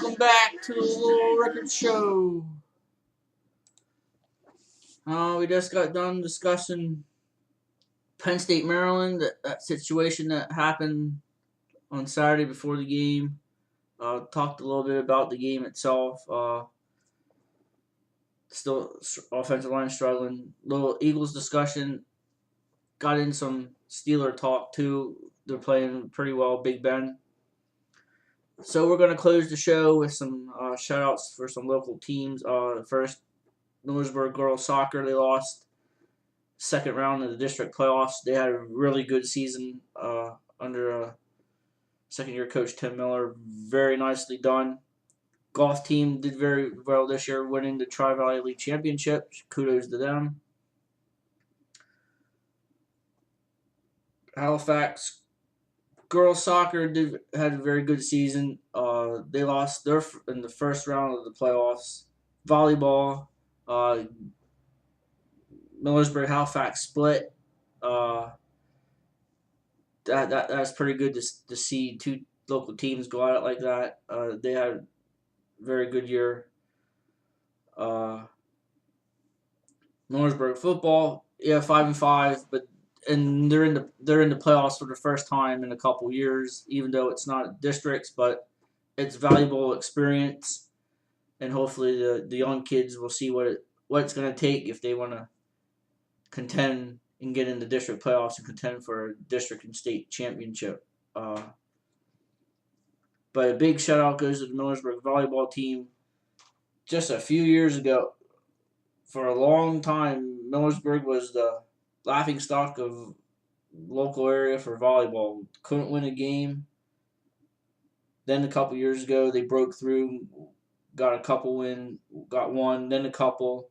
welcome back to the Little Record Show. We just got done discussing Penn State, Maryland, that situation that happened on Saturday before the game. Talked a little bit about the game itself. Still offensive line struggling. Little Eagles discussion. Got in some Steeler talk too. They're playing pretty well, Big Ben. So we're going to close the show with some shout-outs for some local teams. First, Millersburg girls soccer. They lost second round of the district playoffs. They had a really good season under second-year coach Tim Miller. Very nicely done. Golf team did very well this year, winning the Tri-Valley League Championship. Kudos to them. Halifax girls soccer had a very good season. They lost in the first round of the playoffs. Volleyball, Millersburg Halifax split. That's pretty good to see two local teams go at it like that. They had a very good year. Millersburg football, 5-5, but they're in the playoffs for the first time in a couple years, even though it's not districts, but it's valuable experience, and hopefully the young kids will see what it's going to take if they want to contend and get in the district playoffs and contend for a district and state championship. But a big shout out goes to the Millersburg volleyball team. Just a few years ago, for a long time, Millersburg was the laughing stock of local area for volleyball. Couldn't win a game. Then a couple years ago, they broke through, got a couple win, got one, then a couple.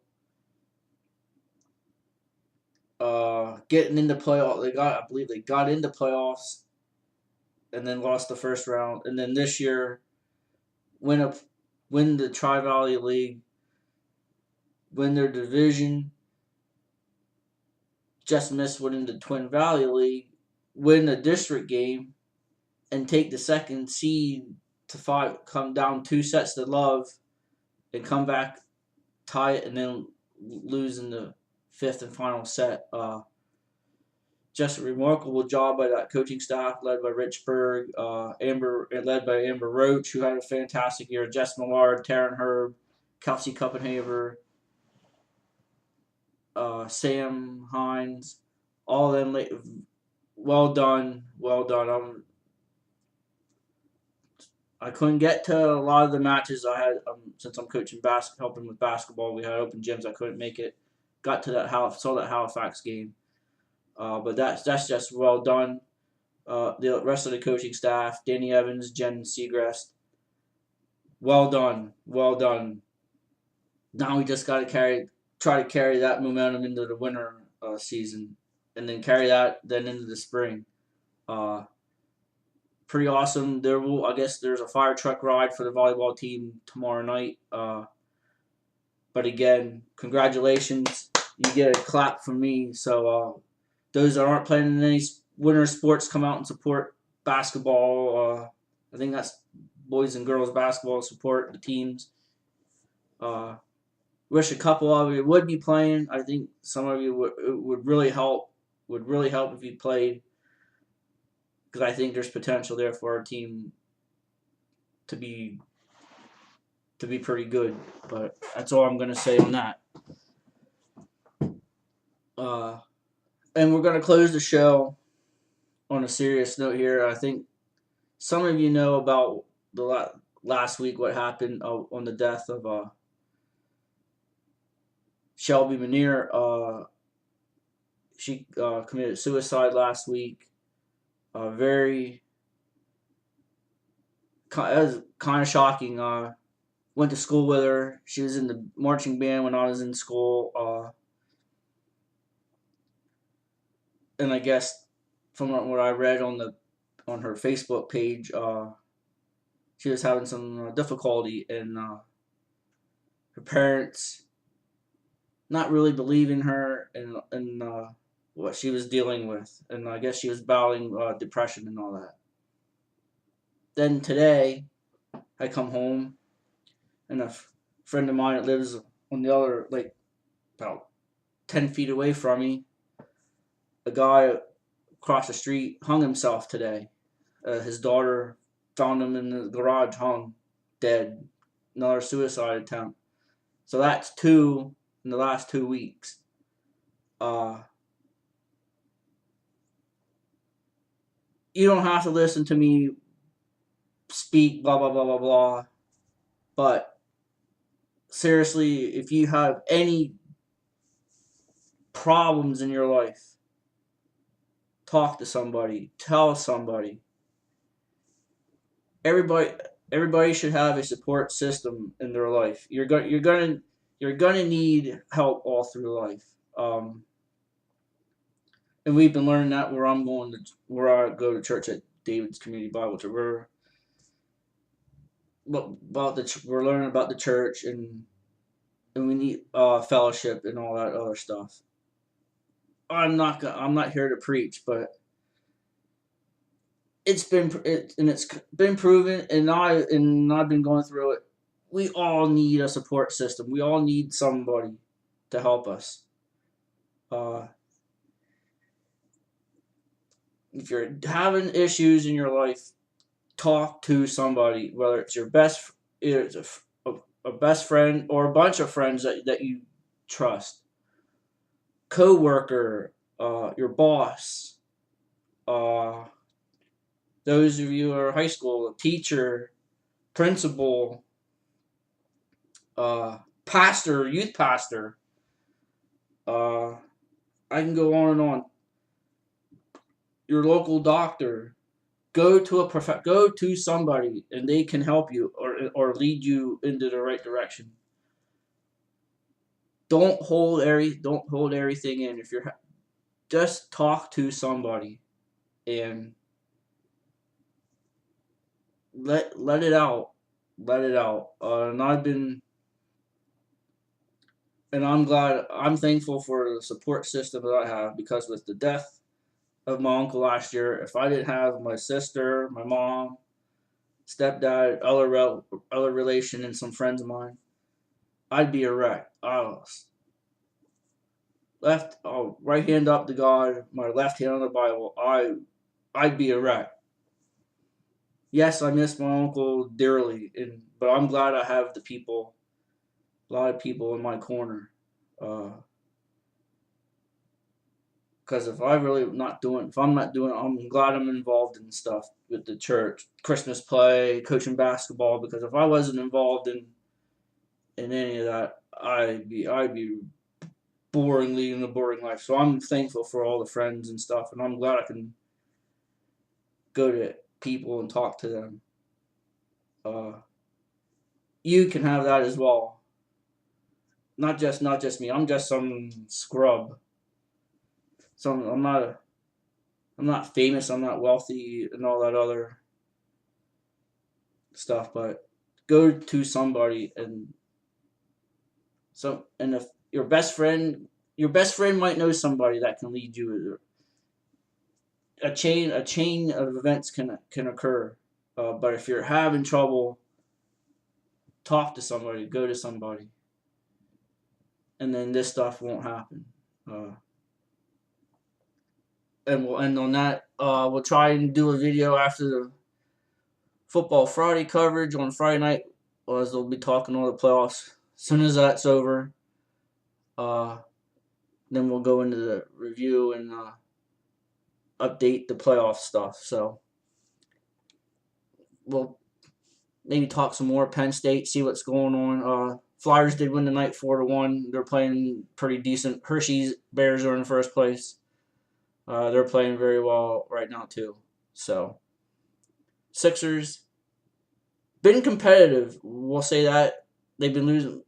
Getting into playoff, I believe they got into playoffs, and then lost the first round. And then this year, win the Tri-Valley League, win their division. Just missed winning the Twin Valley League, win the district game, and take the second seed to come down 2 sets to love, and come back, tie it, and then lose in the fifth and final set. Just a remarkable job by that coaching staff, led by Rich Berg, led by Amber Roach, who had a fantastic year. Jess Millard, Taryn Herb, Kelsey Kuppenhaver, Sam Hines, all of them. Well done. I couldn't get to a lot of the matches I had since I'm coaching helping with basketball. We had open gyms. I couldn't make it. Got to saw that Halifax game. But that's just well done. The rest of the coaching staff, Danny Evans, Jen Segrest, well done. Now we just got to try to carry that momentum into the winter season, and then carry that then into the spring. Pretty awesome. I guess there's a fire truck ride for the volleyball team tomorrow night. But again, congratulations. You get a clap from me. So those that aren't playing in any winter sports, come out and support basketball. I think that's boys and girls basketball, support the teams. Wish a couple of you would be playing. I think some of you would really help. Would really help if you played, because I think there's potential there for our team to be pretty good. But that's all I'm going to say on that. And we're going to close the show on a serious note here. I think some of you know about the last week what happened on the death of Shelby Manier. She committed suicide last week. It was kind of shocking. Went to school with her. She was in the marching band when I was in school. And I guess from what I read on her Facebook page, she was having some difficulty, and her parents not really believing her and what she was dealing with, and I guess she was battling depression and all that. Then today, I come home and friend of mine that lives on the other, like, about 10 feet away from me, a guy across the street hung himself today. His daughter found him in the garage, hung, dead. Another suicide attempt. So that's two in the last 2 weeks. Uh, you don't have to listen to me speak blah blah blah blah blah. But seriously, if you have any problems in your life, talk to somebody, tell somebody. Everybody everybody should have a support system in their life. You're gonna need help all through life. And we've been learning that where I go to church at David's Community Bible Church. We're learning about the church, and we need fellowship and all that other stuff. I'm not here to preach, but it's been proven, and I've been going through it. We all need a support system. We all need somebody to help us. Uh, if you're having issues in your life, talk to somebody, whether it's a best friend or a bunch of friends that you trust, co-worker, your boss, uh, those of you who are high school, teacher, principal, pastor, youth pastor. Uh, I can go on and on. Your local doctor. Go to somebody, and they can help you or lead you into the right direction. Don't hold everything in. If you're Just talk to somebody and let it out. Let it out. I'm thankful for the support system that I have, because with the death of my uncle last year, if I didn't have my sister, my mom, stepdad, other relation, and some friends of mine, I'd be a wreck. I was right hand up to God, my left hand on the Bible. I'd be a wreck. Yes, I miss my uncle dearly, but I'm glad I have a lot of people in my corner. Because if I'm not doing it, I'm glad I'm involved in stuff with the church, Christmas play, coaching basketball. Because if I wasn't involved in any of that, I'd be boring, leading a boring life. So I'm thankful for all the friends and stuff, and I'm glad I can go to people and talk to them. Uh, you can have that as well. Not just me. I'm just some scrub. I'm not famous. I'm not wealthy and all that other stuff. But go to somebody, and if your best friend might know somebody that can lead you. A chain of events can occur. But if you're having trouble, talk to somebody. Go to somebody, and then this stuff won't happen. Uh, and we'll end on that. We'll try and do a video after the Football Friday coverage on Friday night, as they'll be talking all the playoffs. As soon as that's over, uh, then we'll go into the review and update the playoff stuff. So we'll maybe talk some more Penn State, see what's going on. Flyers did win tonight 4-1. They're playing pretty decent. Hershey's Bears are in first place. They're playing very well right now too. So Sixers been competitive. We'll say that they've been losing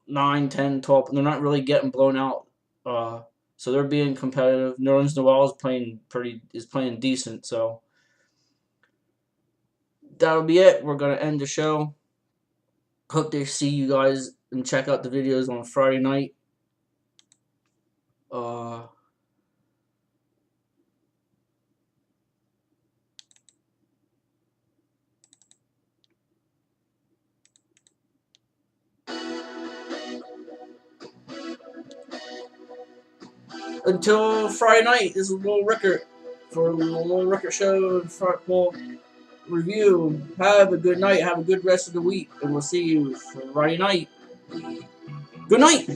9, 10, 12. They're not really getting blown out. So they're being competitive. Nerlens Noel is playing decent. So that'll be it. We're gonna end the show. Hope to see you guys and check out the videos on Friday night. Uh, until Friday night, this is Lil Rickert for the Lil Rickert Show and Football Review. Have a good night. Have a good rest of the week, and we'll see you Friday night. Good night.